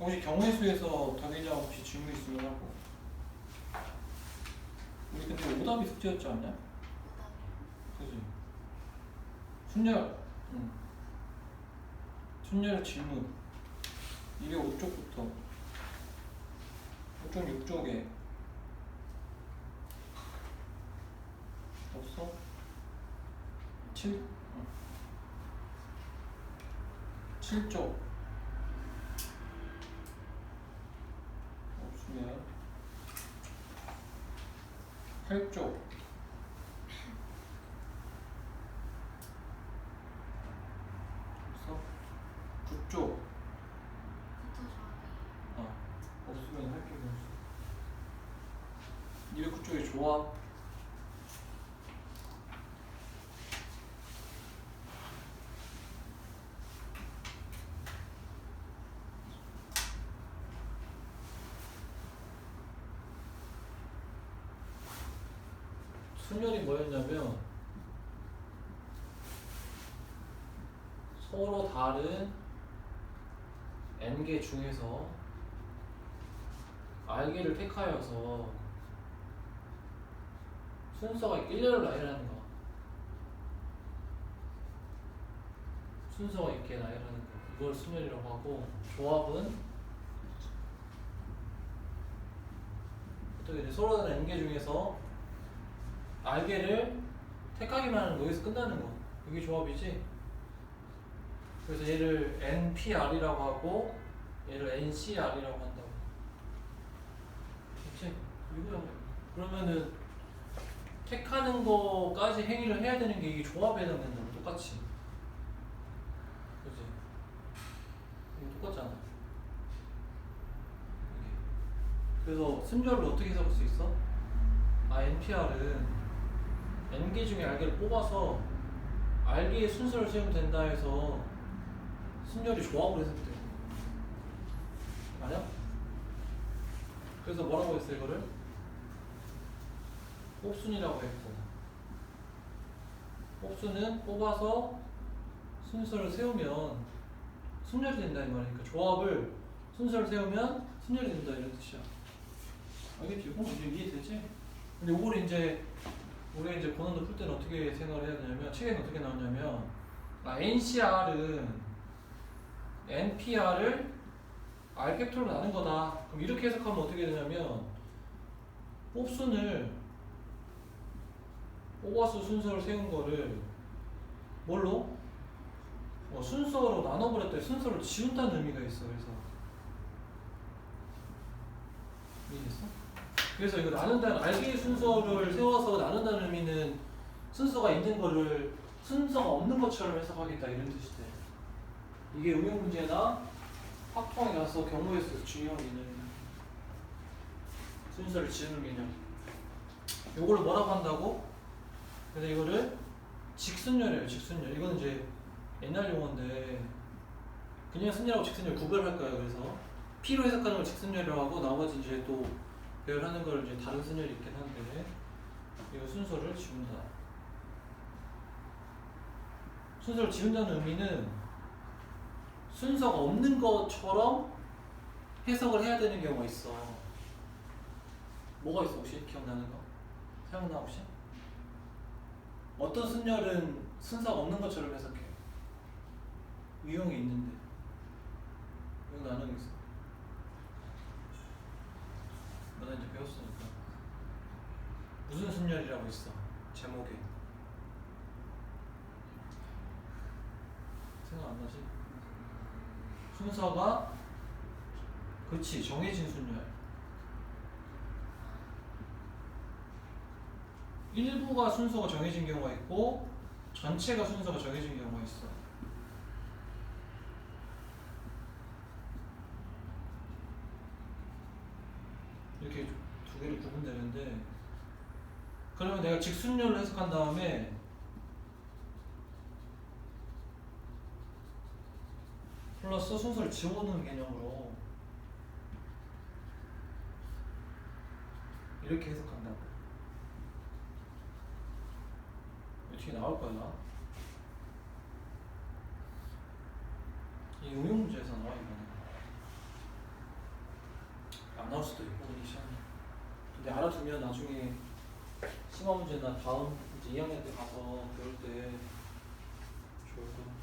혹시 경우의 수에서 답이냐 혹시 질문 있으면 하고. 우리 근데 오답이 숙제였지 않냐? 그지? 순열, 순열 질문 205쪽부터 5.6쪽에 없어? 7쪽 없으면 8쪽 없어? 9쪽 없으면 할게 그럼 209쪽에 조합 순열이 뭐였냐면 서로 다른 n개 중에서 r개를 택하여서 순서가 일렬로 나열하는 거. 순서가 있게 나열하는 거. 이걸 순열이라고 하고, 조합은 어떻게 돼? 서로 다른 n개 중에서 r개를 택하기만 하는 거. 여기서 끝나는 거. 이게 조합이지. 그래서 얘를 npr이라고 하고 얘를 ncr이라고 한다고. 그치? 이거야. 그러면은 택하는 거까지 행위를 해야 되는 게 이게 조합에 해당된다고. 똑같이. 그치? 이거 똑같잖아. 이게. 그래서 순열을 어떻게 해석할 수 있어? npr은 n개 중에 r개를 뽑아서 r개의 순서를 세우면 된다 해서 순열이 조합을 해석돼. 맞아? 그래서 뭐라고 했어 이거를? 뽑순이라고 했고, 뽑순은 뽑아서 순서를 세우면 순열이 된다 이 말이니까 조합을 순서를 세우면 순열이 된다 이런 뜻이야. 알겠지? 이제 이해되지? 근데 이거를 이제 우리가 이제 고난도 풀 때는 어떻게 생각을 해야 되냐면, 책에는 어떻게 나오냐면 NCR은 NPR을 R캡토로 나눈 거다. 그럼 이렇게 해석하면 어떻게 되냐면 뽑순을 뽑아서 순서를 세운 거를 뭘로? 순서로 나눠버렸더니 순서를 지운다는 의미가 있어. 그래서 이해됐어? 그래서 이거 나눈다는 알기의 순서를 세워서 나눈다는 의미는 순서가 있는 거를 순서가 없는 것처럼 해석하겠다 이런 뜻이 돼. 이게 응용 문제나 확통에 가서 경우에 있어서 중요한 개념이야. 순서를 지우는 개념. 이걸 뭐라고 한다고? 그래서 이거를 직순열이에요. 직순열. 이건 이제 옛날 용어인데 그냥 순열하고 직순열 구별할 거예요. 그래서 P로 해석하는 걸 직순열이라고 하고 나머지 이제 또 배열하는 걸 이제 다른 순열이 있긴 한데 이거 순서를 지운다. 순서를 지운다는 의미는 순서가 없는 것처럼 해석을 해야 되는 경우가 있어. 뭐가 있어 혹시 기억나는 거? 생각나 혹시? 어떤 순열은 순서가 없는 것처럼 해석해. 유형이 있는데 이거 나누고 있어. 너네 이제 배웠으니까. 무슨 순열이라고 있어? 제목에 생각 안 나지? 순서가 그치 정해진 순열. 일부가 순서가 정해진 경우가 있고 전체가 순서가 정해진 경우가 있어. 이렇게 두 개를 구분되는데, 그러면 내가 직순열을 해석한 다음에 플러스 순서를 지워놓는 개념으로 이렇게 해석한다고. 어떻게 나올 거야? 이 응용 문제에서 나와 이거는. 안 나올 수도 있고 이 시험에. 근데 알아두면 나중에 심화 문제나 다음 이제 2학년 때 가서 배울 때 좋을 거야.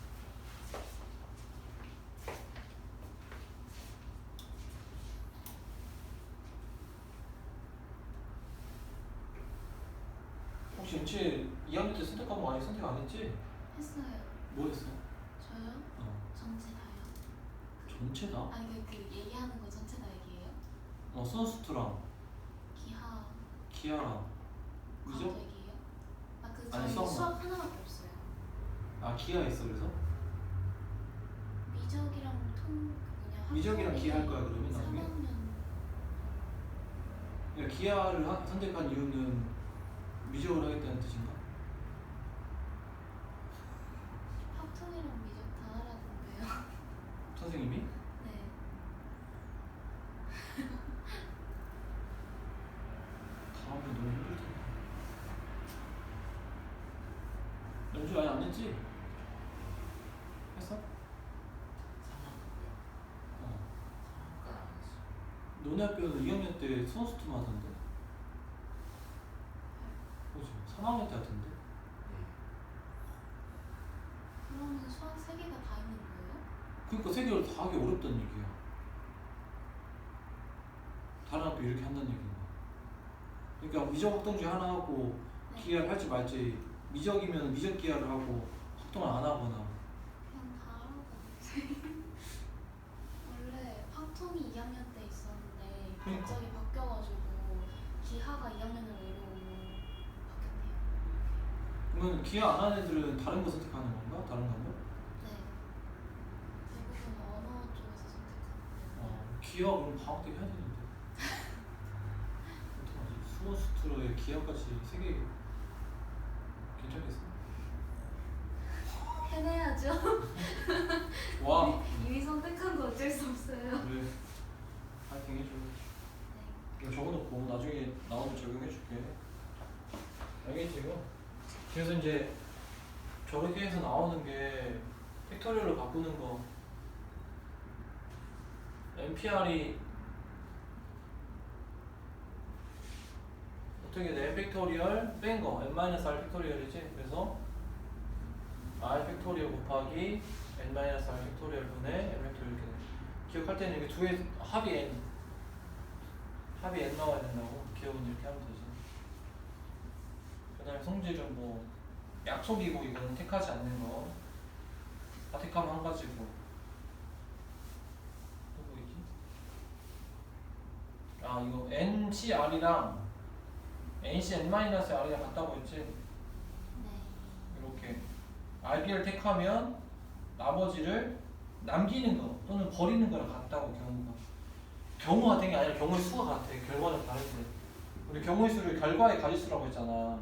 혹시 MT 2학년 때 선택한 거 아니 선택 안 했지? 했어요. 뭐 했어? 저요? 전체 다요. 전체 다? 아니 그 얘기하는 거 전체 다 얘기해요? 선수투랑 기아랑 과거 그죠? 얘기해요? 아그 아니, 저희 수학만. 수학 하나밖에 없어요. 아 기아 있어 그래서? 미적이랑 그냥 미적이랑 기아 할 거야 그러면 나중에? 3학년 그러니까 기아를 선택한 이유는 미적을 하겠다는 뜻인가? 합통이랑 미적 다 하라던데요. 선생님이? 네. 다 하면 너무 힘들잖아. 연주 아예 안 했지? 했어? 3학년 어. 3학년 안 했어. 너네 학교는 2학년 때 선수투만 하던데? 그지? 3학년 때 하던데? 네. 그러면 수학 3개가 다 있는 거예요? 그러니까 세 개를 다 하기 어렵다는 얘기야. 다른 학교 이렇게 한다는 얘기인 거야. 그러니까 미적 확동 중에 하나 하고 네. 기아를 할지 말지. 미적이면 미적 기아를 하고 확동을 안 하거나. 그냥 다 하라고. 원래 확통이 2학년 때 있었는데 그러니까. 갑자기 바뀌어가지고 기하가 2학년으로 내려오고 바뀌었네요. 그러면 기아 안 하는 애들은 다른 거 선택하는 건가? 다른 과목? 네. 대부분 언어 쪽에서 선택하는. 기아 그럼 방학 때 해야 되는데. 어떡하지? 수어 스트로에 기아까지 3개 괜찮겠어? 해내야죠. 와. 이미 선택한 거 어쩔 수 없어요. 그래. 파이팅 해줘. 네. 이거 적어놓고 나중에 나오면 적용해줄게. 알겠지 이거? 그래서 이제 저렇게 해서 나오는 게 팩토리얼로 바꾸는 거 NPR이 어떻게 돼? n 팩토리얼 뺀 거 n-r 팩토리얼이지. 그래서 r 팩토리얼 곱하기 n-r 팩토리얼 분의 n 팩토리얼 이렇게 돼. 기억할 때는 이게 두 개 합이 n 나와야 된다고. 기억은 이렇게 하면 되지. 그 다음에 성질은 뭐 약속이고 이거는 택하지 않는 거. 다 택하면 한 가지고. 또 뭐이지? 아 이거 NCR이랑 NCN-R이랑 같다고 했지? 네. 이렇게 RB를 택하면 나머지를 남기는 거 또는 버리는 거랑 같다고. 경우가 된 게 아니라 경우의 수가 같아. 결과는 다른데 우리 경우의 수를 결과의 가지수라고 했잖아.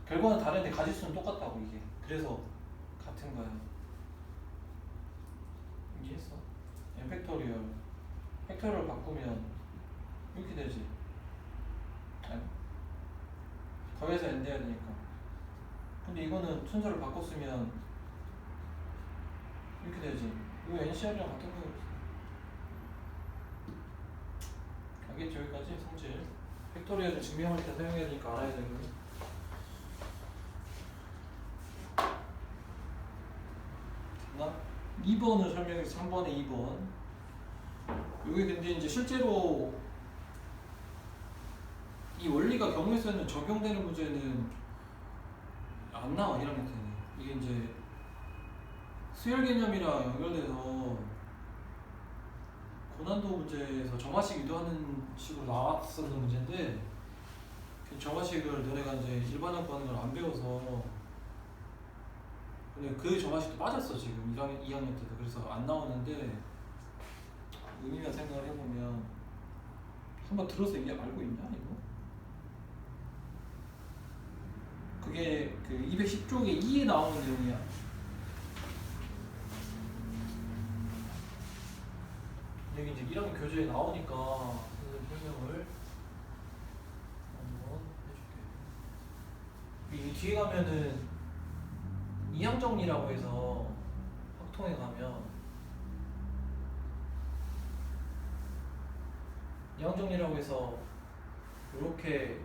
결과는 다른데 가지수는 똑같다고. 이게 그래서 같은 거야. 이해했어? n 팩토리얼 팩토리얼 바꾸면 이렇게 되지. 아니 더해서 n 돼야 되니까. 근데 이거는 순서를 바꿨으면 이렇게 되지. 이거 NCR이랑 같은 거였어. 알겠죠? 여기까지 성질. 팩토리얼을 증명할 때 사용해야 되니까 알아야 되고. 됐나? 2번을 설명해서 3번에 2번. 여기 근데 이제 실제로 이 원리가 경우의 수에는 적용되는 문제는 안 나와. 1학년 때는. 이게 이제 수열 개념이랑 연결돼서 고난도 문제에서 정화식 유도하는 식으로 나왔었는 문제인데 그 정화식을 너네가 이제 일반학 구하는 걸 안 배워서 근데 그 정화식도 빠졌어 지금 2학년 때도. 그래서 안 나오는데 의미만 생각을 해보면 한번 들어서 이게 알고 있냐 이거? 그게 그 210쪽에 2에 나오는 내용이야. 여기 이제 1학년 교재에 나오니까 선생님 설명을 한번 해줄게. 이 뒤에 가면은 이항정리라고 해서 확통에 가면 이항정리라고 해서 이렇게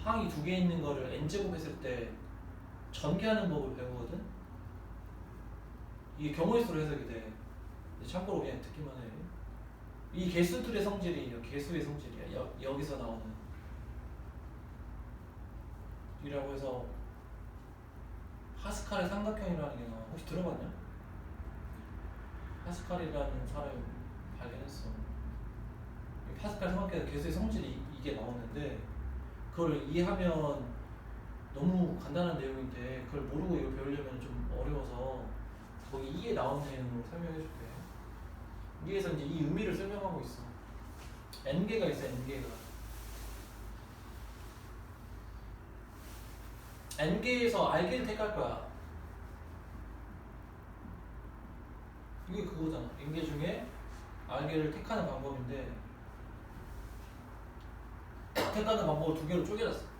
항이 두 개 있는 거를 n제곱 했을 때 전개하는 법을 배우거든? 이게 경우의 수로 해석이 돼. 참고로 그냥 듣기만 해. 이 개수들의 성질이 개수의 성질이야. 여기서 나오는 이라고 해서 파스칼의 삼각형이라는 게 나와. 혹시 들어봤냐? 파스칼이라는 사람이 발견했어. 이 파스칼 삼각형에서 개수의 성질이 이게 나오는데 그걸 이해하면 너무 간단한 내용인데 그걸 모르고 이걸 배우려면 좀 어려워서 거기 이에 나온 내용으로 설명해 줄게. 여기에서 이제 이 의미를 설명하고 있어. n개가 있어, n개가. n개에서 r개를 택할 거야. 이게 그거잖아. n개 중에 r개를 택하는 방법인데 택하는 방법을 두 개로 쪼개놨어.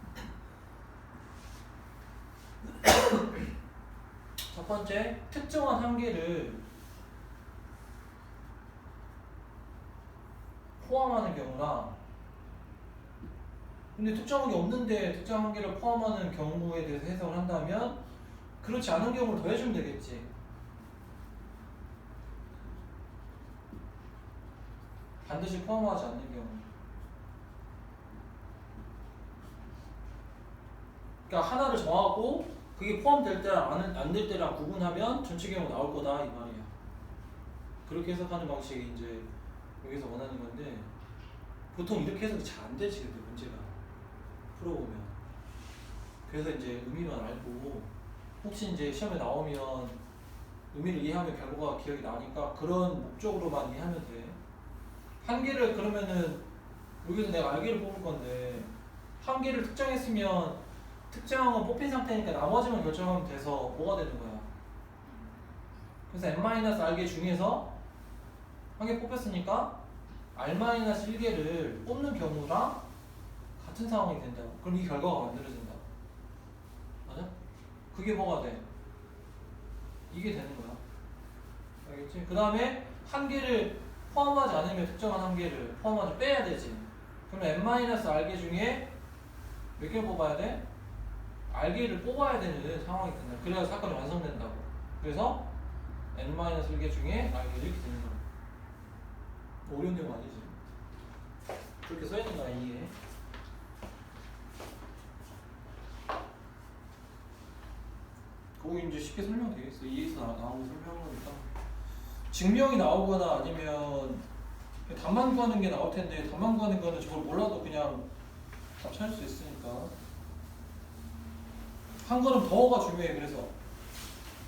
첫 번째, 특정한 한계를 포함하는 경우랑 근데 특정한 게 없는데 특정한 한계를 포함하는 경우에 대해서 해석을 한다면 그렇지 않은 경우를 더해주면 되겠지. 반드시 포함하지 않는 경우. 그러니까 하나를 정하고 그게 포함될 때랑 안 될 때랑 구분하면 전체 경우 나올 거다 이 말이야. 그렇게 해석하는 방식이 이제 여기서 원하는 건데 보통 이렇게 해석이 잘 안 되지 근데 문제가 풀어보면. 그래서 이제 의미만 알고 혹시 이제 시험에 나오면 의미를 이해하면 결과가 기억이 나니까 그런 목적으로만 이해하면 돼. 한계를 그러면은 여기서 내가 알기를 뽑을 건데 한계를 특정했으면 특정한 건 뽑힌 상태니까 나머지만 결정하면 돼서 뭐가 되는 거야? 그래서 n-r개 중에서 한 개 뽑혔으니까 r-1개를 뽑는 경우랑 같은 상황이 된다고. 그럼 이 결과가 만들어진다. 맞아? 그게 뭐가 돼? 이게 되는 거야. 알겠지? 그 다음에 한 개를 포함하지 않으면 특정한 한 개를 포함하지 빼야 되지. 그러면 n-r개 중에 몇 개를 뽑아야 돼? r개를 뽑아야 되는 상황이 된다. 그래야 사건이 완성된다고. 그래서 n-1개 중에 r개 이렇게 되는 거야. 어려운 내용 아니지. 그렇게 써있는 거야 이게. 거기 이제 쉽게 설명되겠어. 이에서 나오고 설명한 거니까. 증명이 나오거나 아니면 답만 구하는 게 나올 텐데 답만 구하는 거는 저걸 몰라도 그냥 답 찾을 수 있으니까. 한 걸음 더가 중요해. 그래서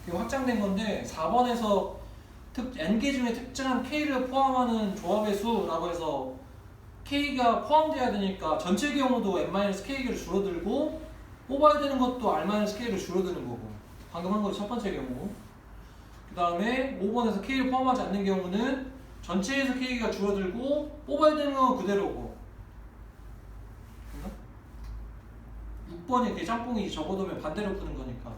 그게 확장된 건데 4번에서 n개 중에 특정한 k를 포함하는 조합의 수라고 해서 k가 포함돼야 되니까 전체 경우도 n-k를 줄어들고 뽑아야 되는 것도 r-k를 줄어드는 거고 방금 한 거 첫 번째 경우. 그 다음에 5번에서 k를 포함하지 않는 경우는 전체에서 k가 줄어들고 뽑아야 되는 건 그대로고 6번이 이렇게 짬뽕이 접어두면 반대로 푸는 거니까.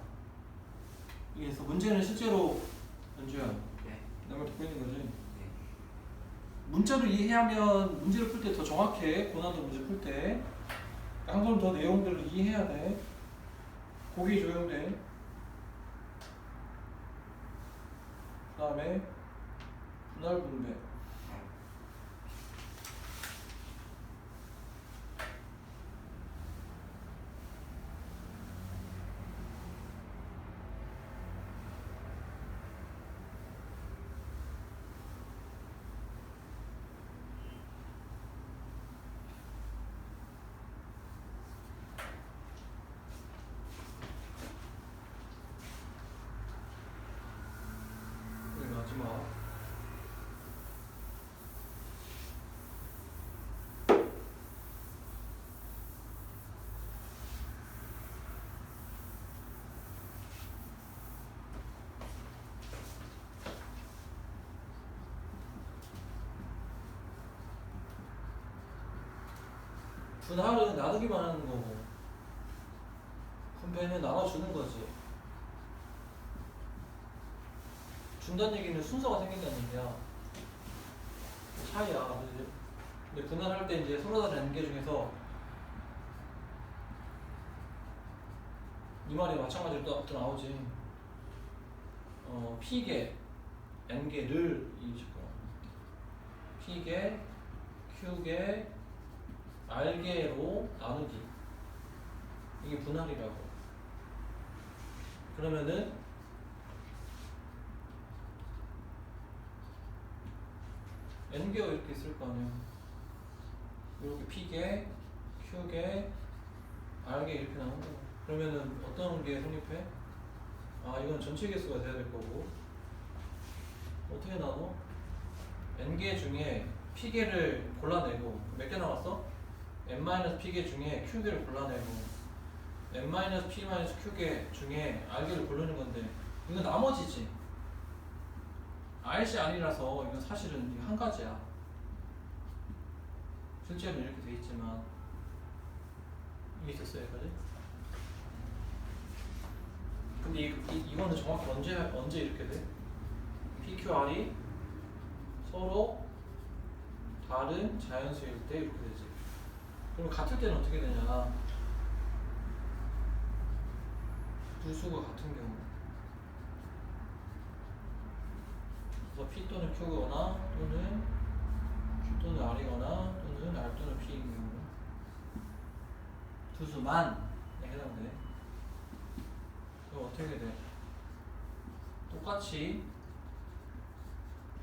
그래서 문제는 실제로 연주야 네. 내 말 듣고 있는 거지. 네. 문자로 이해하면 문제를 풀 때 더 정확해. 고난도 문제 풀 때 한 걸음 더 내용들을 이해해야 돼. 고기 조형돼. 그 다음에 분할 분배. 마지막 분할은 나누기만 하는 거고 분배는 나눠주는 거지. 준다는 얘기는 순서가 생긴다는 얘기야. 차이야. 그지? 근데 분할할 때 이제 서로 다른 n개 중에서 이 말이 마찬가지로 또 나오지. p개 n개를 이식 거야. p개 q개 r개로 나누기. 이게 분할이라고. 그러면은 n개가 이렇게 있을 거 아니야. 이렇게 p개, q개, r개 이렇게 나오는 거야. 그러면은 어떤 게 성립해? 아, 이건 전체 개수가 돼야 될 거고. 어떻게 나눠? n개 중에 p개를 골라내고 몇 개 남았어? n-p개 중에 q개를 골라내고 n-p-q개 중에 r개를 고르는 건데 이건 나머지지. r씨 r이라서 이건 사실은 이게 한 가지야. 실제로 이렇게 돼 있지만 이게 됐어 여기까지? 근데 이거는 정확히 언제 이렇게 돼? PQR이 서로 다른 자연수일 때 이렇게 되지. 그럼 같을 때는 어떻게 되냐? 부수가 같은 경우. 그래서 P 또는 Q거나 또는 Q 또는 R이거나 또는 R 또는 P인 경우 두수만 해당돼. 그럼 어떻게 돼? 똑같이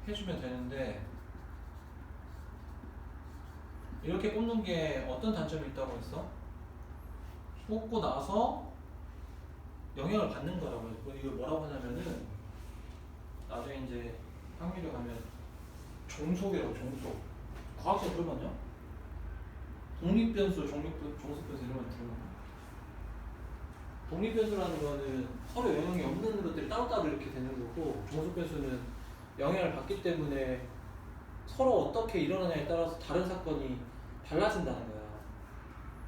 해주면 되는데 이렇게 뽑는 게 어떤 단점이 있다고 했어? 뽑고 나서 영향을 받는 거라고. 이걸 뭐라고 하냐면은 나중에 이제 학교에 가면 종속이라고. 종속. 과학시험 들어봤냐? 독립변수, 종속변수 이런 거 들어봤냐? 독립변수라는 거는 서로 영향이 없는 것들이 따로따로 이렇게 되는 거고, 종속변수는 영향을 받기 때문에 서로 어떻게 일어나냐에 따라서 다른 사건이 달라진다는 거야.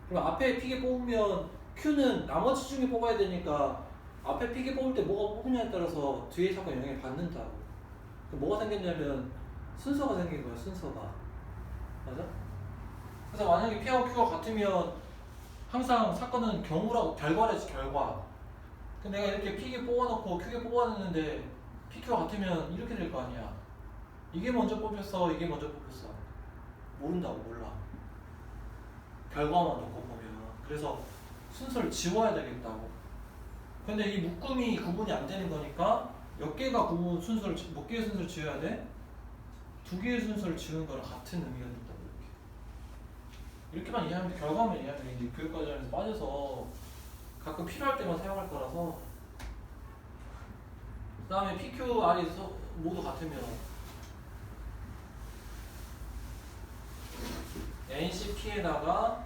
그럼 앞에 피게 뽑으면 Q는 나머지 중에 뽑아야 되니까 앞에 피게 뽑을 때 뭐가 뽑느냐에 따라서 뒤에 사건이 영향을 받는다고. 그럼 뭐가 생겼냐면 순서가 생긴 거야. 순서가. 맞아? 그래서 만약에 P하고 Q가 같으면 항상 사건은 경우라고 결과래지. 결과. 근데 내가 이렇게 P게 뽑아놓고 Q게 뽑아놨는데 PQ가 같으면 이렇게 될 거 아니야. 이게 먼저 뽑혔어, 이게 먼저 뽑혔어. 모른다고. 몰라. 결과만 놓고 보면. 그래서 순서를 지워야 되겠다고. 근데 이 묶음이 구분이 안 되는 거니까 몇 개의 순서를 지워야 돼? 두 개의 순서를 지우는 거랑 같은 의미가 된다고. 이렇게만 이해하면 돼. 결과만 이해하면 돼. 이제 교육과정에서 빠져서 가끔 필요할 때만 사용할 거라서. 그 다음에 PQ, R이 모두 같으면 NCP에다가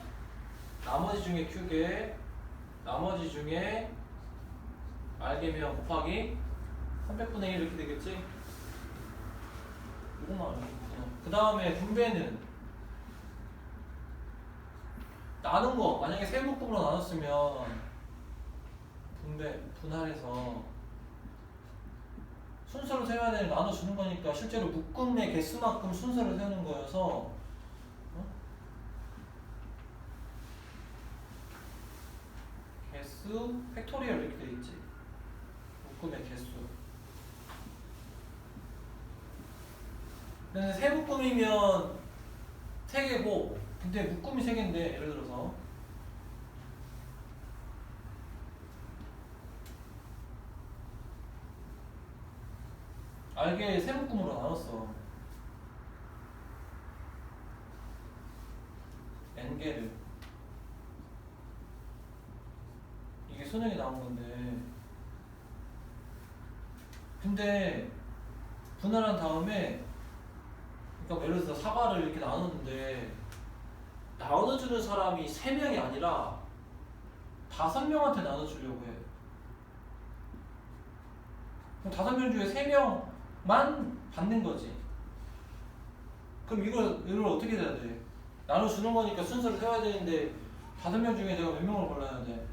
나머지 중에 Q개, 나머지 중에 R개면 곱하기 300분의 1 이렇게 되겠지? 이거만. 그 다음에 분배는 나눈 거. 만약에 세 묶음으로 나눴으면 분할해서 순서를 세워야 되는 나눠주는 거니까 실제로 묶음의 개수만큼 순서를 세우는 거여서 개수 팩토리얼 이렇게 돼 있지. 묶음의 개수. 근데 세 묶음이면 세 개고, 근데 묶음이 세 개인데 예를 들어서 알게 세 묶음으로 나눴어. n개를. 이게 수능이 나온 건데, 근데 분할한 다음에, 그러니까 예를 들어서 사과를 이렇게 나눴는데 나눠주는 사람이 3명이 아니라 5명한테 나눠주려고 해. 그럼 5명 중에 3명만 받는 거지. 그럼 이걸 어떻게 해야 돼? 나눠주는 거니까 순서를 세워야 되는데 5명 중에 내가 몇 명을 골라야 돼?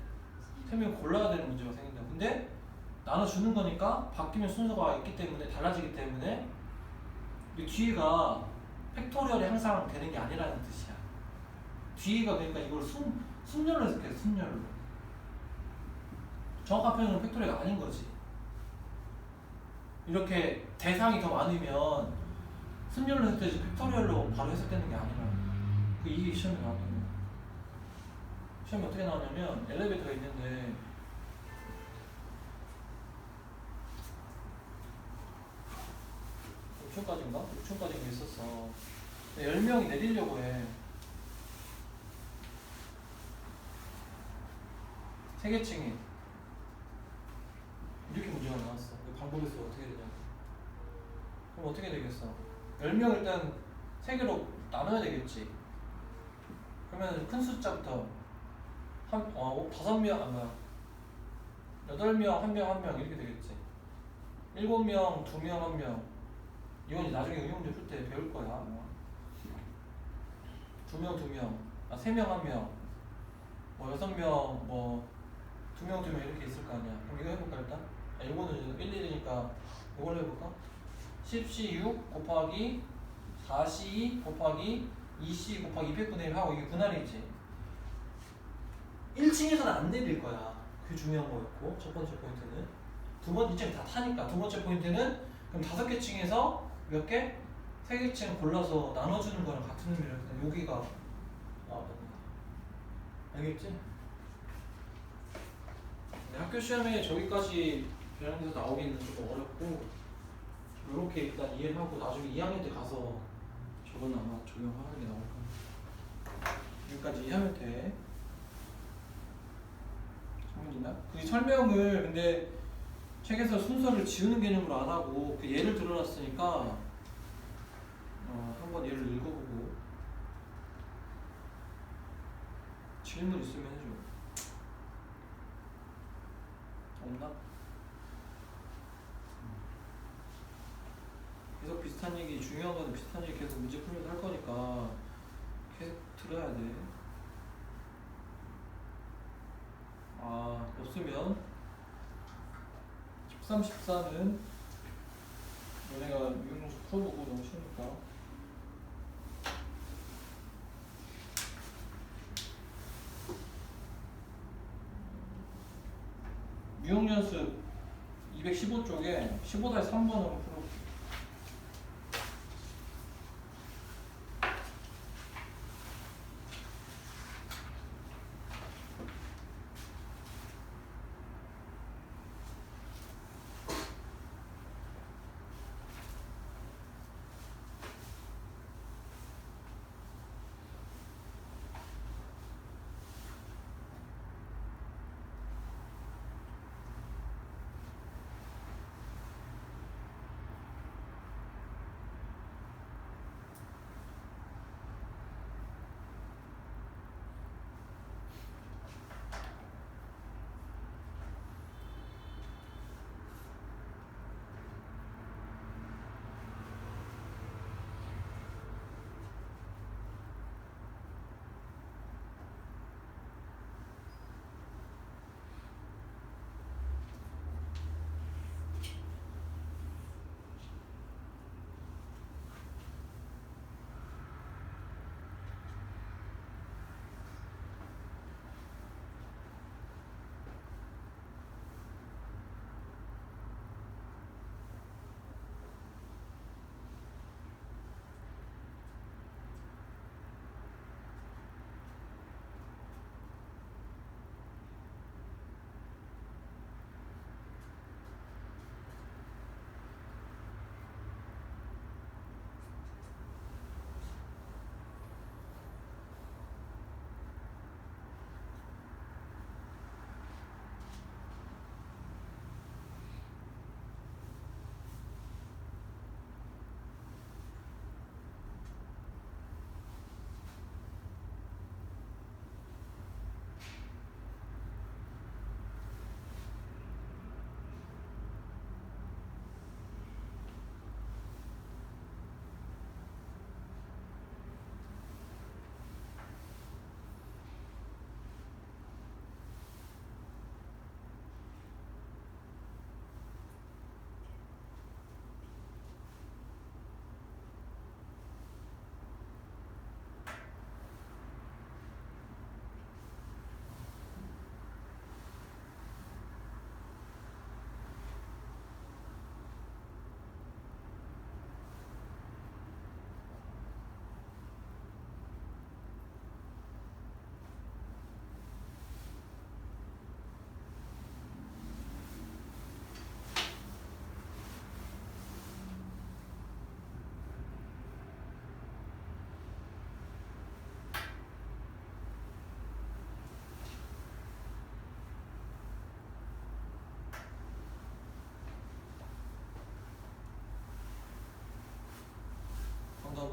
3명 골라야 되는 문제가 생긴다. 근데 나눠주는 거니까 바뀌면 순서가 있기 때문에, 달라지기 때문에 이 뒤에가 팩토리얼이 항상 되는 게 아니라는 뜻이야. 뒤가 그러니까 이걸 순열로 해석해. 순열로. 정확한 표현은 팩토리얼이 아닌 거지. 이렇게 대상이 더 많으면 순열로 해석되지 팩토리얼로 바로 해석되는 게 아니라. 이게 시험에 나왔던 거야. 시험이 어떻게 나오냐면 엘리베이터가 있는데 5층까지인가? 6층까지인가 있었어. 10명이 내리려고 해. 세 개 층에 이렇게 문제가 나왔어. 방법에서 어떻게 되냐? 그럼 어떻게 되겠어? 10명 일단 3개로 나눠야 되겠지. 그러면 큰 숫자부터 5명, 8명, 1명, 1명 이렇게 되겠지. 7명, 2명, 1명. 이건 나중에 응용제 풀 때 배울 거야. 2명, 2명, 3명, 1명, 6명, 2명, 2명 이렇게 있을 거 아니야. 그럼 이거 해볼까 일단? 이거는 1, 1이니까 이걸로 해볼까? 10C6 곱하기 4C 곱하기 2C 곱하기 200분의 1 하고 이게 분할이지. 1층에서는 안 내릴 거야. 그게 중요한 거였고 첫 번째 포인트는. 두 번째 층 다 타니까 두 번째 포인트는 그럼 5개 층에서 몇 개? 3개 층 골라서 나눠주는 거랑 같은 의미를 여기가 나왔던 거야. 알겠지? 네, 학교 시험에 저기까지 배양돼서 나오기는 조금 어렵고 이렇게 일단 이해를 하고 나중에 2학년 때 가서 저건 아마 적용하는 게 나올 거야. 여기까지 이해하면 돼. 성민이나? 그 설명을 근데 책에서 순서를 지우는 개념으로 안 하고 그 예를 들어놨으니까 한번 예를 읽어보고 질문 있으면 해줘. 없나? 계속 비슷한 얘기, 중요한 건 비슷한 얘기 계속 문제 풀면서 할 거니까 계속 들어야 돼. 없으면 13, 14는 너네가 유형정수 풀어보고 너무 쉬우니까 유형연습 215쪽에 15-3번으로 풀어볼게.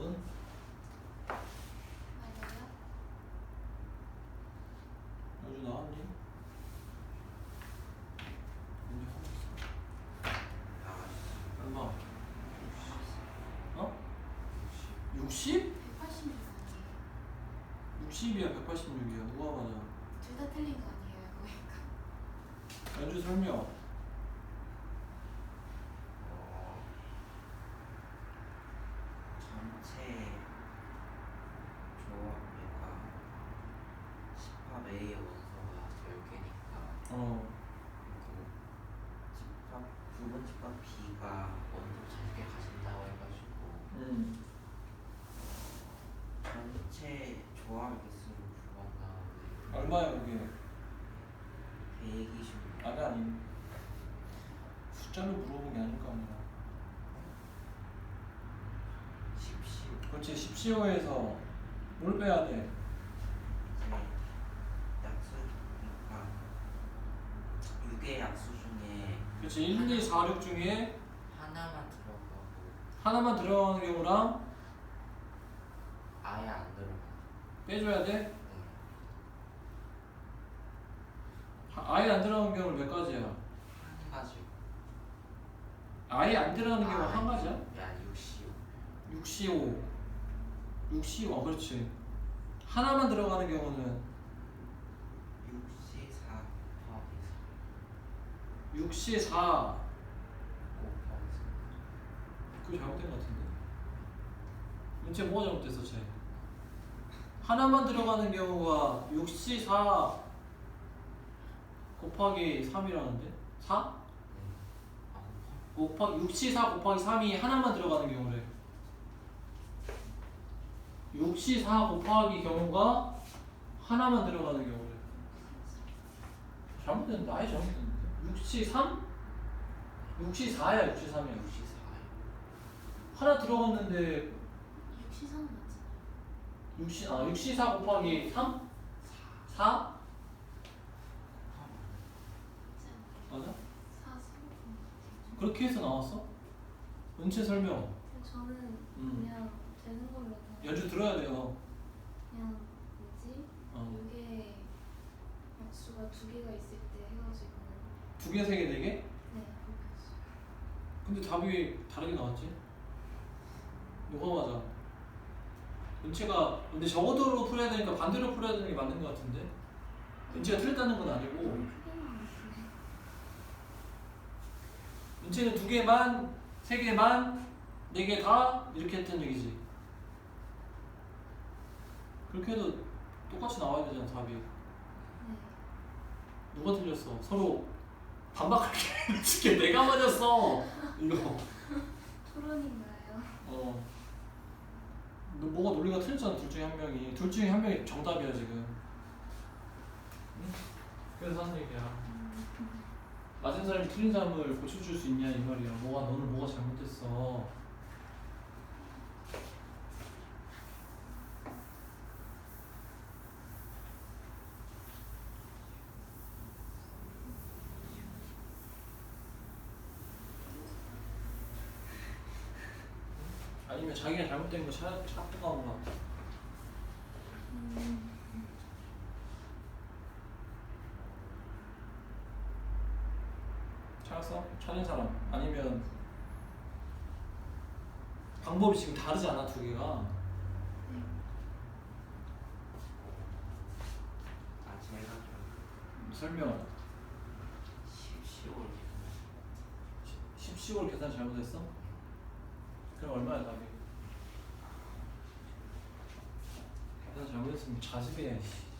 정답은 맞아요? 여주 나왔니? 이제 하고 있어. 나갔어. 얼마? 어? 60? 186 아니에요? 60이야 186이야 누가 맞아? 둘 다 틀린 거 아니에요? 그러니까. 연주 설명. 전체 조합 그러니까 10합 A의 원소가 10개니까 어. 집합 부분 집합 B가 원소 10개 가진다고 해가지고 전체 조합 개수를 구한 다음에 얼마야 그게? 126. 아니 숫자로 물어본 게 아닐 거 아니야. 10시 그렇지 10시호에서 뭘 빼야 돼? 이제 약수 그러니까 6의 약수 중에 그렇지 1, 2, 4, 6 중에 하나만 들어가고 하나만 들어가는 경우랑 아예 안 들어가. 빼줘야 돼? 네. 아예 안 들어가는 경우는 몇 가지야? 한 가지고. 아예 안 들어가는 경우 한 가지야? 야 65. 6시호 6시호 그렇지 하나만 들어가는 경우는 6시 4 곱하기 6시 4 4 그거 잘못된 것 같은데 문제 뭐가 잘못됐어 쟤 하나만 들어가는 경우가 6시 4 곱하기 3이라는데 4? 곱하기 6시 4 곱하기 3이 하나만 들어가는 경우래 6시 4 곱하기 경우가 하나만 들어가는 경우래 잘못됐는데 아예 잘못됐는데 6시 3? 6시 4야 6시 3이야 6시 4. 하나 들어갔는데 63은 맞잖아요. 6시 4 곱하기 3? 4? 맞아? 4, 3. 그렇게 해서 나왔어? 은채 설명 저는 그냥 되는 걸로 그냥 연주 들어야 돼요 그냥 뭐지? 어. 이게 약수가 두 개가 있을 때 해가지고 2개, 3개, 4개? 네 그렇게 했어요. 근데 답이 다르게 나왔지? 뭐가 맞아? 은채가 근데 저거대로 풀어야 되니까 반대로 풀어야 되는 게 맞는 것 같은데 은채가 틀렸다는 건 아니고 크게 나왔어요. 은채는 2개만, 3개만, 4개 다 이렇게 했던 얘기지 그렇게 해도 똑같이 나와야 되잖아 답이 네. 누가 틀렸어? 서로 반박할게 지금 내가 맞았어 이거 토론인가요? 뭐가 논리가 틀렸잖아 둘 중에 한 명이 둘 중에 한 명이 정답이야 지금 응? 그래서 하는 얘기야 맞은 사람이 틀린 사람을 고쳐줄 수 있냐 이 말이야 너는 뭐가 잘못됐어 아니면 자기가 잘못된 거 찾고 가거나 찾았어? 찾은 사람 아니면 방법이 지금 다르잖아 2개가 아 제가 좀 설명 10시월 10시월 계산 잘못했어? 그럼 얼마야 답이? 계산 잘못했으면 자습해 씨.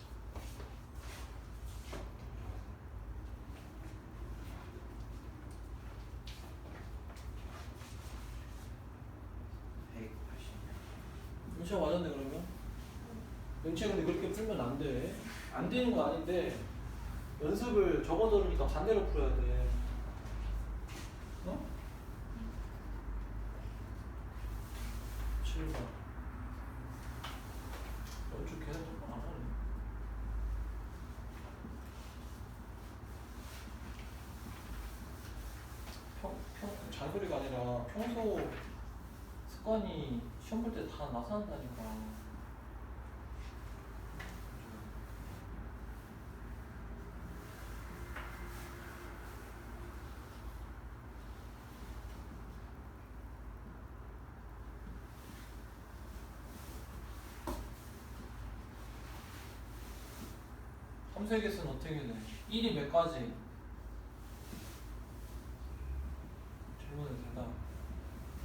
은채가 맞았네 그러면? 은채 근데 그렇게 풀면 안 돼. 안 되는 거 아닌데 연습을 적어놓으니까 반대로 풀어야 돼. 어? 7번. 연주 계산 조금 안 하네. 잔소리가 아니라 평소 습관이 시험 볼 때 다 나타난다니까. 3세계수는 어떻게 돼? 1이 몇 가지? 질문을 대답.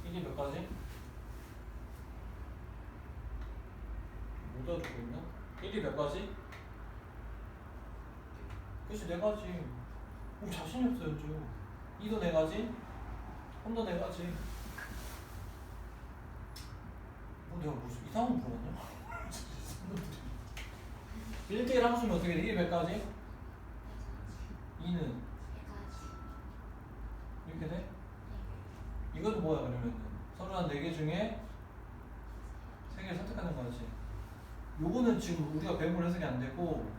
1이 몇 가지? 못 알아듣고 있나? 1이 몇 가지? 그치, 4가지. 자신이 없어, 요즘. 2도 4가지? 3도 4가지. 내가 무슨 이상한 거 물어봤냐? 1대1 함수면 어떻게 돼? 1이 몇 가지? 2는? 3가지. 이렇게 돼? 이건 뭐야, 그러면? 서로 한 4개 중에 3개를 선택하는 거지. 요거는 지금 우리가 배운 걸 해석이 안 되고,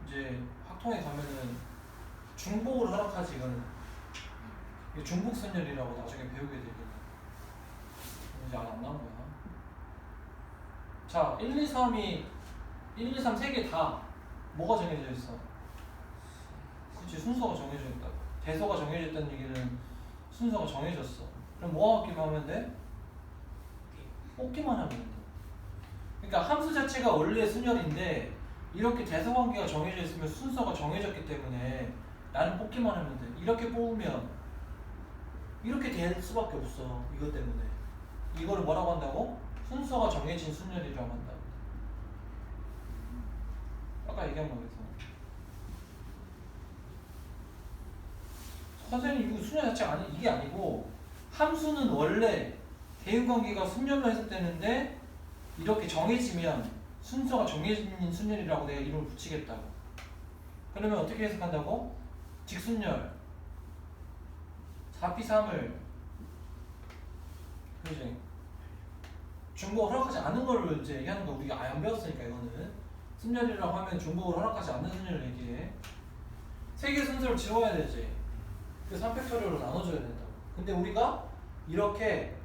이제 학통에 가면은 중복을 허락하지, 이거는. 이게 중복선열이라고 나중에 배우게 되거든. 이제 안 나온 거야. 자, 1, 2, 3이 1, 2, 3 세 개 다 뭐가 정해져 있어? 그치, 순서가 정해져 있다. 대서가 정해져 있다는 얘기는 순서가 정해졌어. 그럼 뭐가 바뀌면 하면 돼? 뽑기만 하면 돼. 그러니까 함수 자체가 원래 순열인데 이렇게 대서 관계가 정해져 있으면 순서가 정해졌기 때문에 나는 뽑기만 하면 돼. 이렇게 뽑으면 이렇게 될 수밖에 없어. 이것 때문에. 이거를 뭐라고 한다고? 순서가 정해진 순열이라고 한다고. 아까 얘기한 거에서. 선생님 이거 순열 자체가 이게 아니고 함수는 원래 대응관계가 순열로 해석되는데 이렇게 정해지면 순서가 정해진 순열이라고 내가 이름을 붙이겠다고. 그러면 어떻게 해석한다고? 직순열 4p3을 그지? 중복을 허락하지 않은 걸 이제 얘기하는 거. 우리가 아예 안 배웠으니까. 이거는 순열이라고 하면 중복을 허락하지 않는 순열을 얘기해. 세 개의 순서를 지워야 되지. 그 3팩토리얼로 나눠줘야 된다고. 근데 우리가 이렇게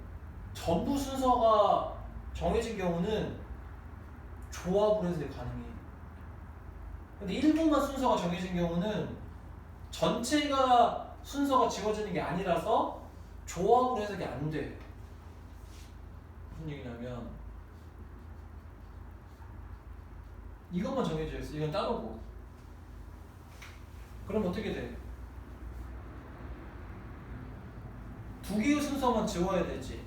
전부 순서가 정해진 경우는 조합을 해서 가능해. 근데 일부만 순서가 정해진 경우는 전체가 순서가 지워지는 게 아니라서 조합으로 해석이 안 돼. 무슨 얘기냐면 이것만 정해져 있어. 이건 따로고. 그럼 어떻게 돼? 두 개의 순서만 지워야 되지.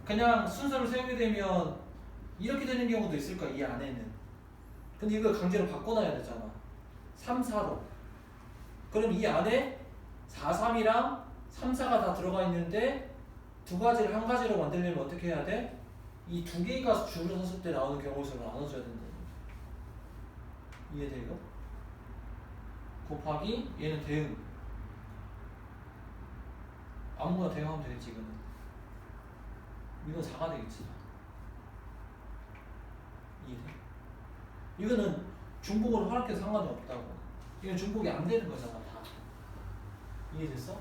그냥 순서를 세우게 되면 이렇게 되는 경우도 있을 거야, 이 안에는. 근데 이걸 강제로 바꿔놔야 되잖아. 3, 4로. 그럼 이 안에 4, 3이랑 3, 4가 다 들어가 있는데 두 가지를 한 가지로 만들려면 어떻게 해야 돼? 이 두 개가 줄을 섰을 때 나오는 경우 수를 나눠줘야 된다. 이해돼 이거? 곱하기 얘는 대응. 아무거나 대응하면 되겠지 이거는. 이건 4가 되겠지. 이해돼? 이거는 중복으로 허락해서 상관이 없다고. 이건 중복이 안 되는 거잖아 다. 이해됐어?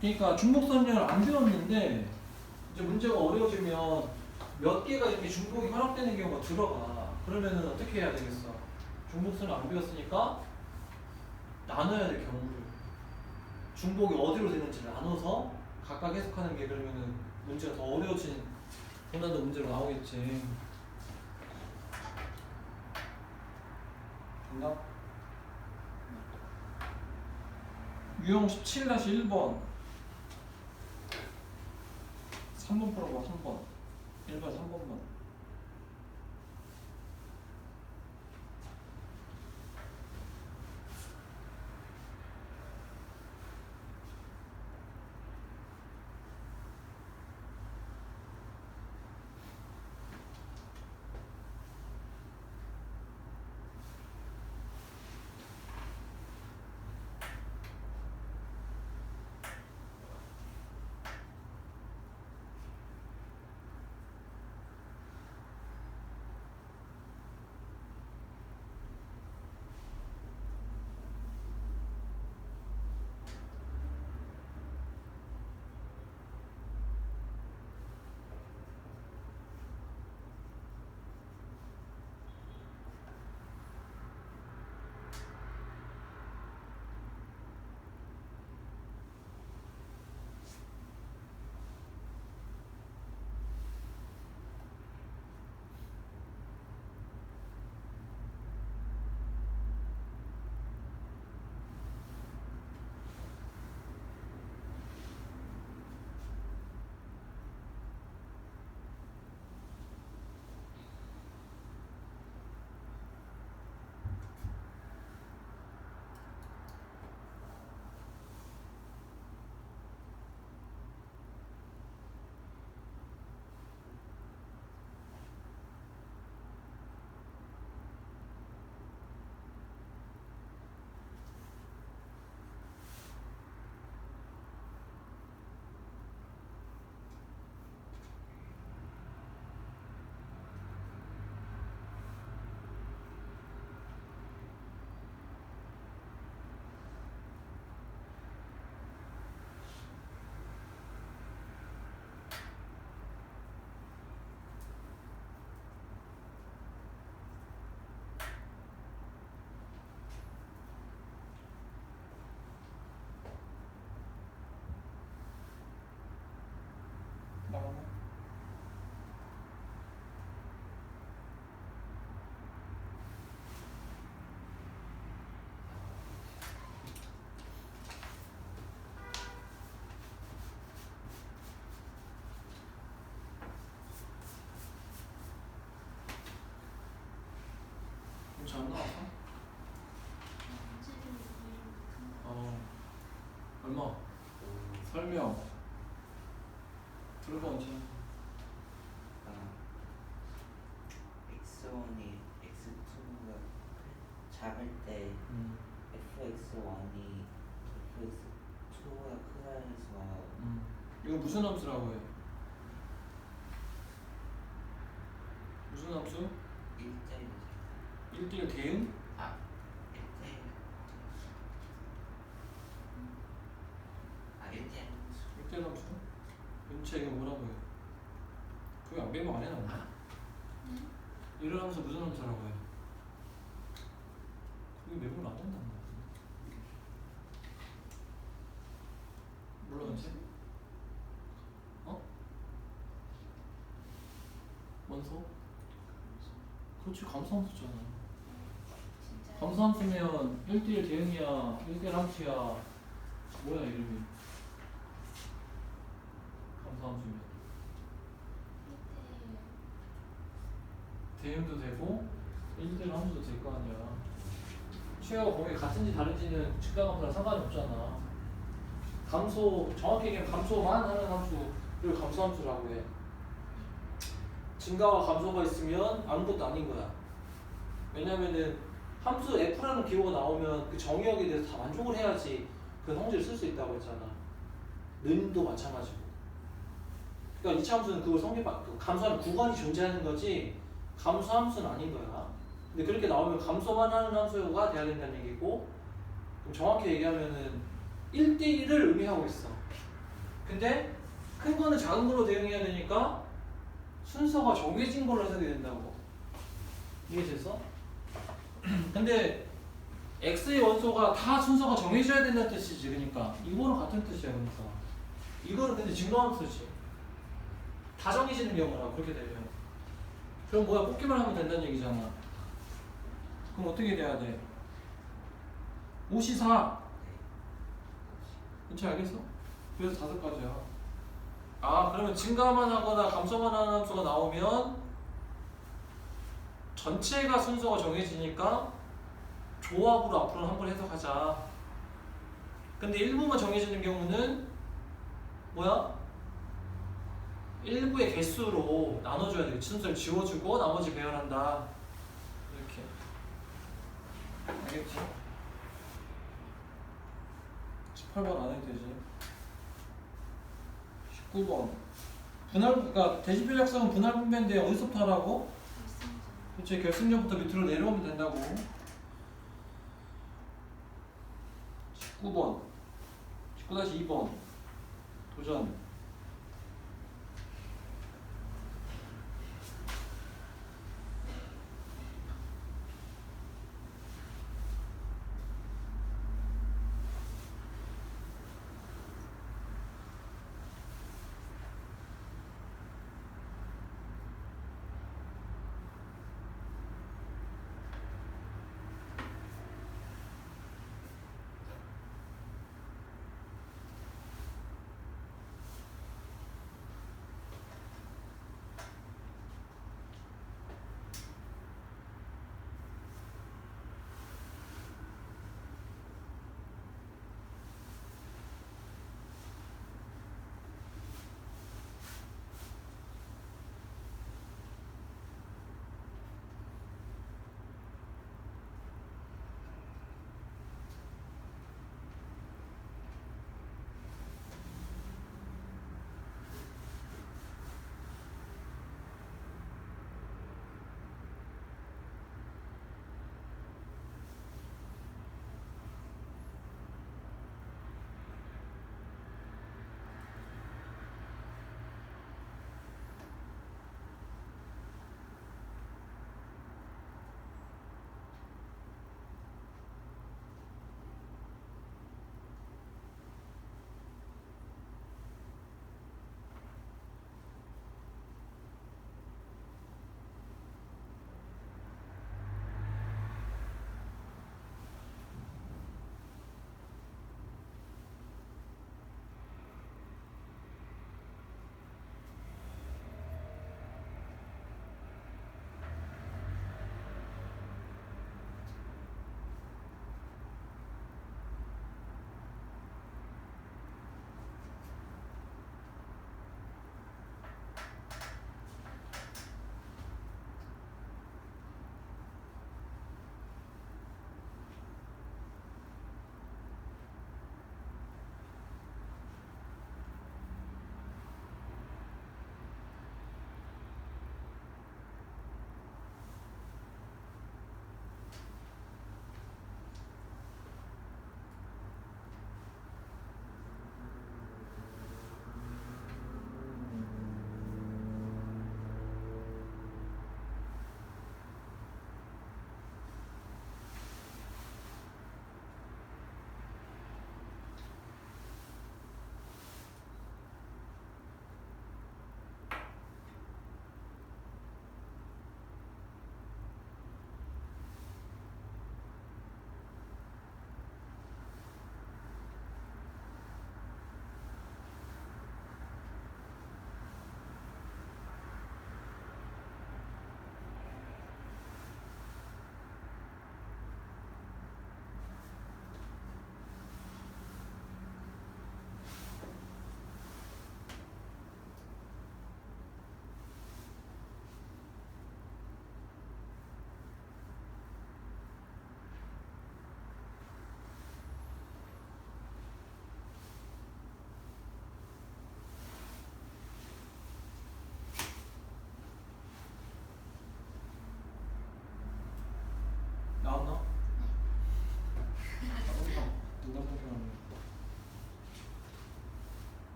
그러니까 중복선열 안 배웠는데 이제 문제가 어려워지면 몇 개가 이렇게 중복이 허락되는 경우가 들어가. 그러면은 어떻게 해야 되겠어? 중복선을 안 배웠으니까 나눠야 돼. 경우를 중복이 어디로 되는지를 나눠서 각각 해석하는 게, 그러면은 문제가 더 어려워진 고난도 문제로 나오겠지. 정답? 유형 17-1번 3번 풀어봐. 3번 1번 3번만. 안 나왔어? 문제를 이해를 못한다. 얼마? 오, 설명 들어봐 이제. x1이 x2가 작을 때 fx1이 fx2보다 크다 해서 이거 무슨 함수라고 해? 무슨 함수? 1대1 1대1 대응? 아 1대1 아 1대1 1대1 함수? 윤채 이거 뭐라고 해? 그게 안 배면 안 해놨나? 네? 이런 함수 무슨 함수라고 해? 그게 매번 안 된단 말이야. 몰라 윤채? 어? 원소? 그렇지 감소함수잖아. 진짜. 감소함수면 1대1 대응이야 1대1 함수야. 뭐야 이름이? 감소함수면 1대1. 대응도 되고 1대1 함수도 될 거 아니야. 최하고 공이 같은지 다른지는 직각함수랑 상관이 없잖아. 감소 정확히 얘기하면 감소만 하는 함수를 감소함수라고 해. 증가와 감소가 있으면 아무것도 아닌 거야. 왜냐면은 함수 f라는 기호가 나오면 그 정의역에 대해서 다 만족을 해야지 그 성질을 쓸 수 있다고 했잖아. 는도 마찬가지고. 그러니까 이차 함수는 그걸 감소하는 구간이 존재하는 거지 감소함수는 아닌 거야. 근데 그렇게 나오면 감소만 하는 함수가 돼야 된다는 얘기고, 그럼 정확히 얘기하면은 1대1을 의미하고 있어. 근데 큰 거는 작은 걸로 대응해야 되니까 순서가 정해진 걸로 해석이 된다고. 이해됐어? 근데 x의 원소가 다 순서가 정해져야 된다는 뜻이지. 그러니까 이거랑 같은 뜻이야. 그러니까 이거는 근데 증거함수지. 다 정해지는 경우라 그렇게 되면. 그럼 뭐야 뽑기만 하면 된다는 얘기잖아. 그럼 어떻게 돼야 돼? 5시 4. 괜찮아 알겠어? 그래서 5가지야. 아 그러면 증가만 하거나 감소만 하는 함수가 나오면 전체가 순서가 정해지니까 조합으로 앞으로는 한번 해석하자. 근데 일부만 정해지는 경우는 뭐야? 일부의 개수로 나눠줘야 돼. 순서를 지워주고 나머지 배열한다. 이렇게. 알겠지? 18번 안 해도 되지. 19번. 그러니까 대지표 작성은 분할 분배인데 어디서부터 하라고? 결승전. 그치, 결승전부터 밑으로 내려오면 된다고. 19번. 19-2번. 도전.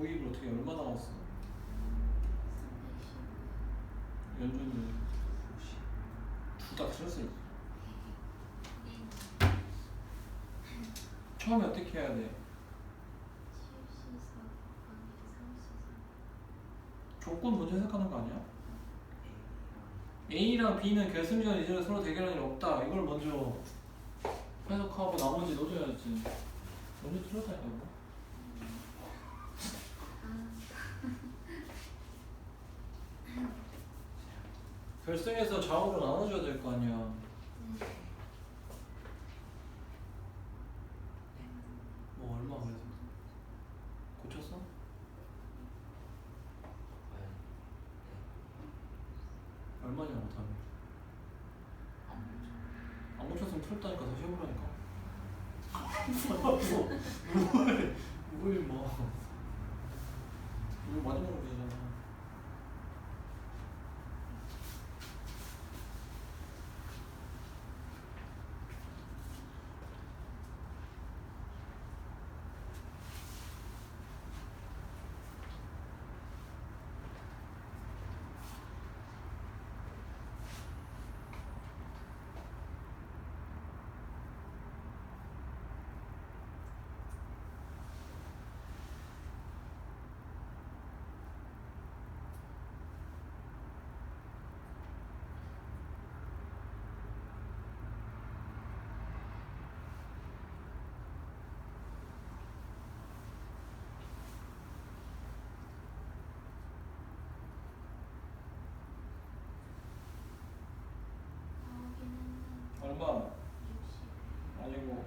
도입을 어떻게 얼마 나왔어? 315. 연준이 둘다 틀렸어. 처음에 어떻게 해야 돼? 74 곱하기 34. 조건 먼저 해석하는 거 아니야? A랑 B는 결승전 이전에 서로 대결할 일 없다. 이걸 먼저 해석하고 나머지 넣어줘야지. 먼저 틀렸다니까. 결승에서 좌우로 나눠줘야 될 거 아니야. 뭐 얼마 그래서 고쳤어? 얼마냐고 답이. 안 고쳤으면 틀렸다니까 다시 해보라니까. 뭘 뭐. 이거 마지막으로 되잖아. 얼마? 60. 아니고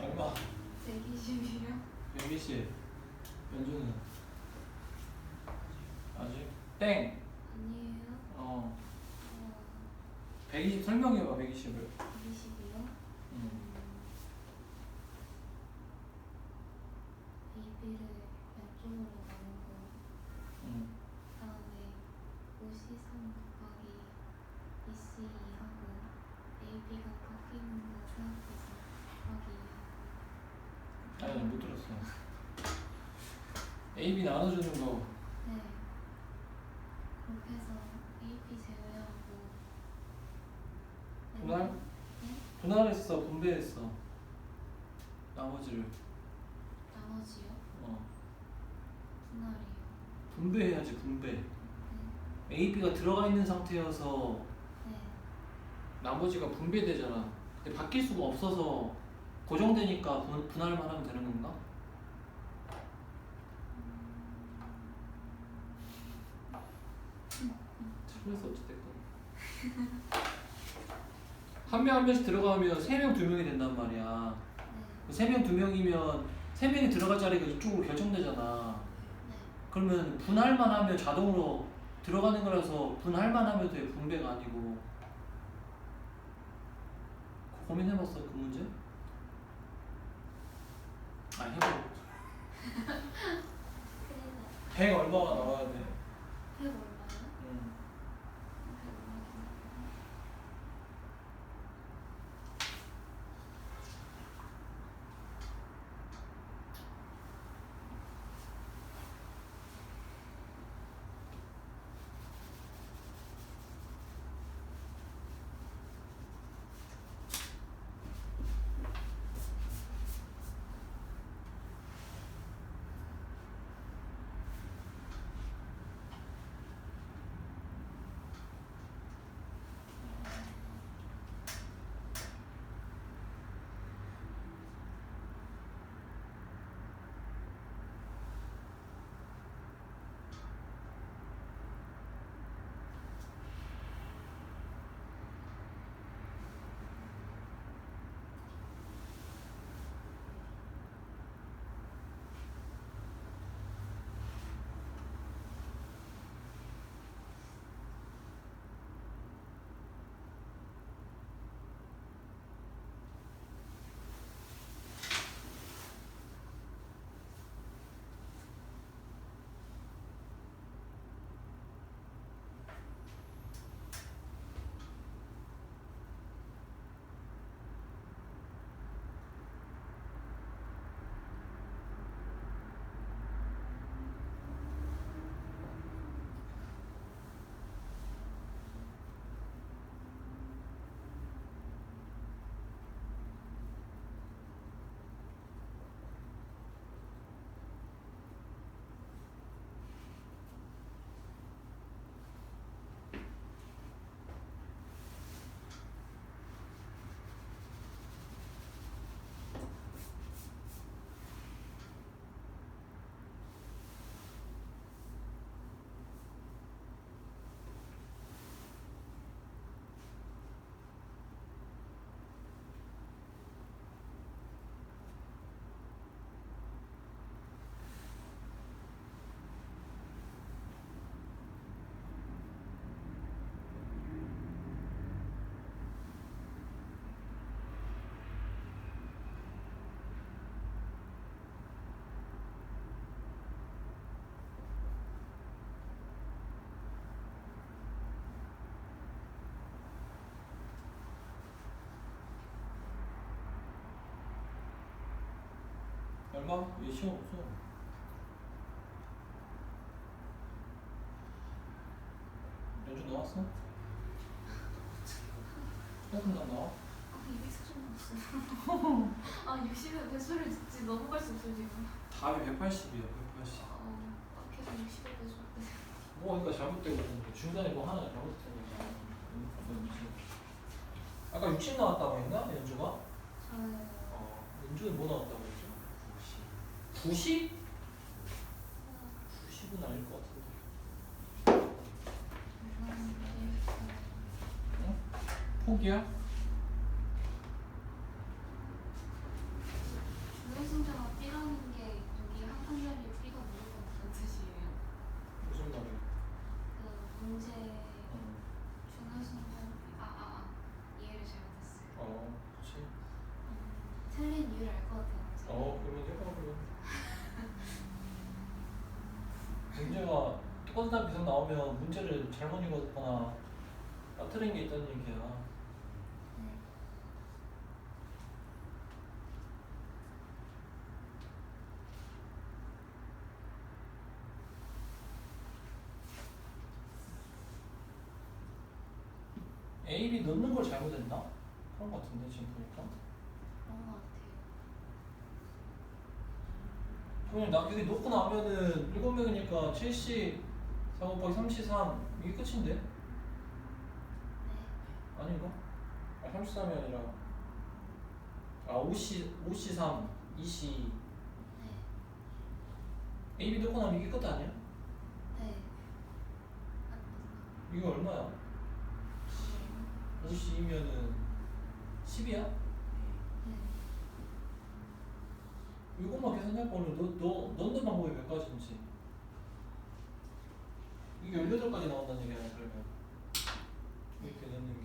얼마? 120이요? 120. 연주는 아직 땡. 아니에요. 120 설명해봐 120을. 120이요? AB를 왼쪽으로 나누고 그다음에 53 곱하기 BC 하고 AB가 바뀌는 거 생각해서 곱하기 아니 못 들었어. A, B 나눠주는 거. 네. 그렇게 해서 AP 제외하고 분할? 네? 분할했어 분배했어. 나머지를. 나머지요? 어. 분할이요. 분배해야지 분배. 네. A, B가 들어가 있는 상태여서 네. 나머지가 분배되잖아. 근데 바뀔 수가 없어서 고정되니까 분할만 하면 되는 건가? 틀렸어 어찌됐건. 한 명 한 명씩 들어가면 3명 2명이 된단 말이야. 네. 3명 2명이면 3명이 들어갈 자리가 이쪽으로 결정되잖아. 네. 그러면 분할만 하면 자동으로 들어가는 거라서 분할만 하면 돼. 분배가 아니고. 고민해봤어 그 문제? 아 해봐. 큰일 났 100 얼마가 나와야 돼? 100 얼마요? 응. 100 얼마긴 얼마? 왜 시험 없어? 연주 나왔어? 조금 나와? 아, 200점 넘었어. 아, 60에 배수를 듣지 넘어갈 수 없어 지금. 답이 180이야 180. 계속 60에 배수. 뭐 그러니까 잘못되고 있는데 중간에 뭐 하나 잘못된 거잖아. 아까 60 나왔다고 했나? 연주가? 저요. 연주에 뭐 나왔다고 했죠? 90. 90? 90은 아닐 것 같은데. 응? 포기야? 중요승자가 B라는 게 여기 한 판짜리 B가 무조건 있다는 뜻이에요. 무슨 말이야? 그 문제 응. 중요승자 이해를 잘못했어요. 그치. 틀린 이유를 알 것 같아요. 그러면 해봐 그럼. 문제가 똑같은 답이 계속 나오면 문제를 잘못 읽었거나 틀린 게 있다는 얘기야. 네. A, B 넣는 걸 잘못했나? 그런 것 같은데 지금 보니까. 그런 것 같아요. 그러면 나 여기 놓고 나면은 7명이니까 70, 4 곱하기 33 이게 끝인데? 네. 아닌가? 33이 아니라 5C 3, 2C 네. A, B 놓고 나면 이게 끝 아니야? 네. 이거 얼마야? 5C면은 10이야? 네. 이것만 계산해봐. 오늘 너 넣는 방법이 몇 가지인지. 이게 18가지 나온다는 얘기야 그러면. 이렇게 넣는 게.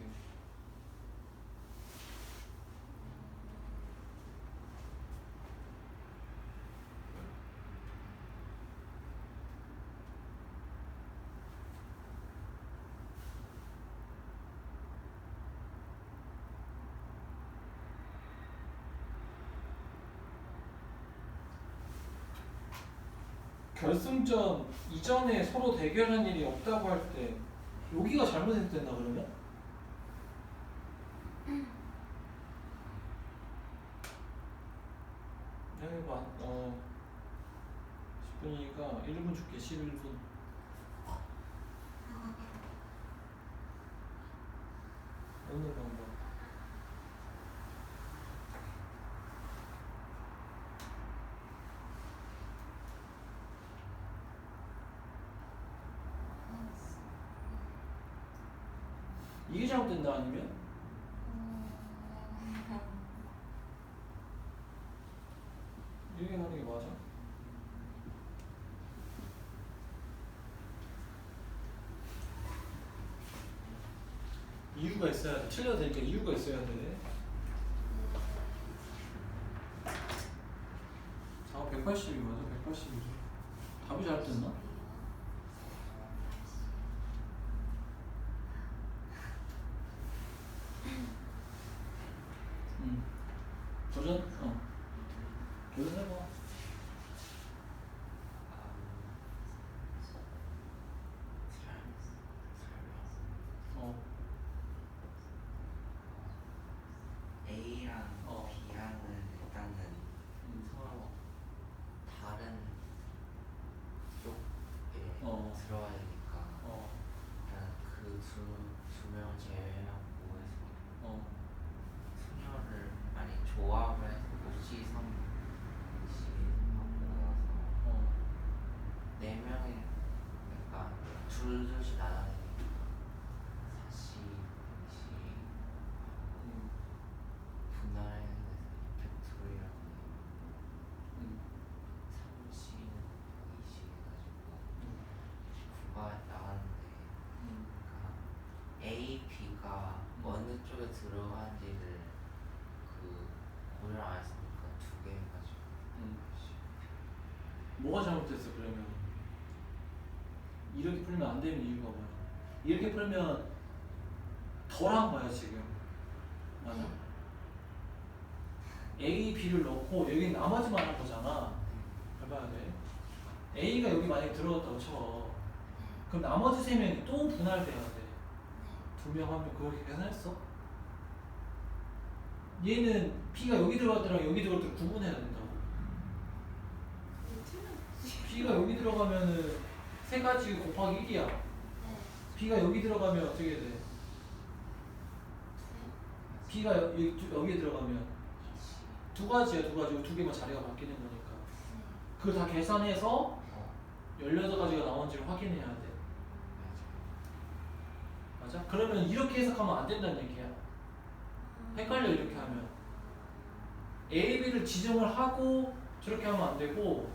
결승전 이전에 서로 대결한 일이 없다고 할 때 여기가 잘못했댔나 그러면? 해봐. 10분이니까 1분 줄게. 11분. 넣는 방법. 이게 잘못된다 아니면? 이렇게 하는 게 맞아? 이유가 있어야 돼. 틀려도 되니까 이유가 있어야 돼. 180이 맞아? 180이지. 답이 잘못됐나? 도전? 도전해봐. 어. A랑 B랑은 일단은 서로 다른 쪽에 들어가야 되니까 일단 그 두 명 제외하고 해서 승려를 아니 조합을 해서 5C 3C 하고 나서 4명이 그러니까 둘둘씩 나눠야 되니까 4C, 2C 분할해야 돼서 팩토리라고 3C는 2C 해가지고 구가 나왔는데 그러니까 A, B가 어느 쪽에 들어간지를 그 고려 안 했으니까 2개 해가지고 뭐가 잘못됐어 그러면? 이렇게 풀면 안 되는 이유가 뭐야? 이렇게 풀면 덜한 거야 지금. 맞아? A, B를 넣고 여기 나머지만 할 거잖아. 잘 봐야 돼. A가 여기 만약에 들어갔다고 쳐. 그럼 나머지 세 명이 또 분할돼야 돼. 두 명 하면 그렇게 계산했어? 얘는 B가 여기 들어갔더랑 여기 들어갈 때 구분해야 된다고. 이거 틀렸지. B가 여기 들어가면은 세 가지 곱하기 1이야. 네. B가 여기 들어가면 어떻게 돼? B가 여기에 들어가면 두 가지야, 두 가지. 두 개만 자리가 바뀌는 거니까. 그걸 다 계산해서 16가지가 나온지를 확인해야 돼. 맞아? 그러면 이렇게 해석하면 안 된다는 얘기야. 헷갈려, 이렇게 하면. A, B를 지정을 하고 저렇게 하면 안 되고,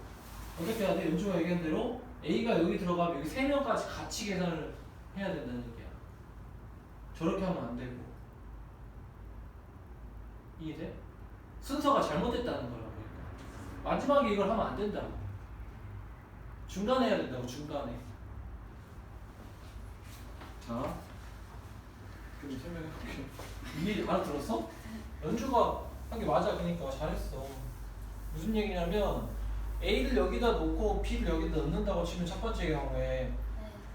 어떻게 해야 돼? 연주가 얘기한 대로 A가 여기 들어가면 여기 3명까지 같이 계산을 해야 된다는 얘기야. 저렇게 하면 안 되고. 이해돼? 순서가 잘못됐다는 거라고. 그러니까. 마지막에 이걸 하면 안 된다고. 중간에 해야 된다고, 중간에. 자, 그럼 설명해볼게. 이해 알아들었어? 연주가 한 게 맞아. 그러니까 잘했어. 무슨 얘기냐면 A를 여기다 놓고 B를 여기다 넣는다고 치면 첫 번째 경우에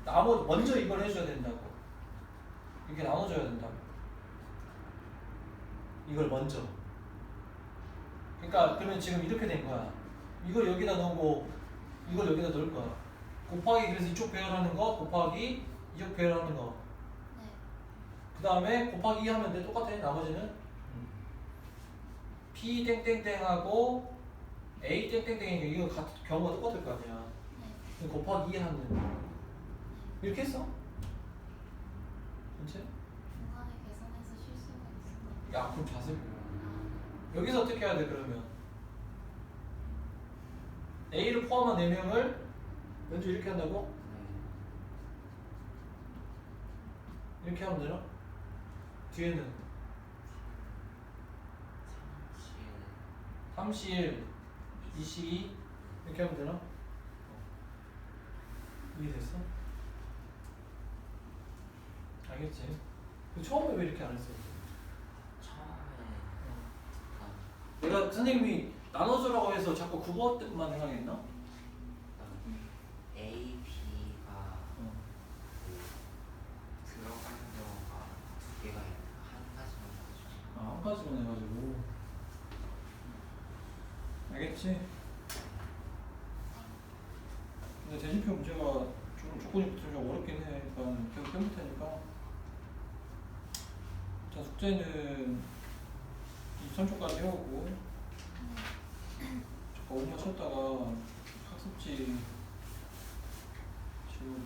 먼저 이걸 해줘야 된다고. 이렇게 나눠줘야 된다고. 이걸 먼저. 그러니까 그러면 지금 이렇게 된 거야. 이걸 여기다 넣고 이걸 여기다 넣을 거야. 곱하기 그래서 이쪽 배열하는 거 곱하기 이쪽 배열하는 거. 그 다음에 곱하기 2 하면 돼. 똑같아. 나머지는 P 땡땡땡하고 A 땡땡땡이니까 이거 경우가 똑같을 거 아니야. 그럼 곱하기 2 하는 이렇게 했어? 전체? 중간에 계산해서 실수가 있어. 야 그럼 자세히 여기서 어떻게 해야 돼 그러면? A를 포함한 4명을 먼저 이렇게 한다고? 이렇게 하면 되나? 뒤에는 31, 22 이렇게 하면 되나? 이해됐어? 알겠지? 처음에 왜 이렇게 안 했어? 내가 선생님이 나눠주라고 해서 자꾸 그것만 생각했나? A, B가 들어가는 경우가 두 개가 있는 한 가지만 가지고. 한 가지만 해가지고 알겠지? 근데 대진표 문제가 좀 조건이 붙으면 좀 어렵긴 해. 그러니까 계속 해볼 테니까. 자 숙제는 23초까지 해오고 잠깐 5분 쉬었다가 학습지 지우고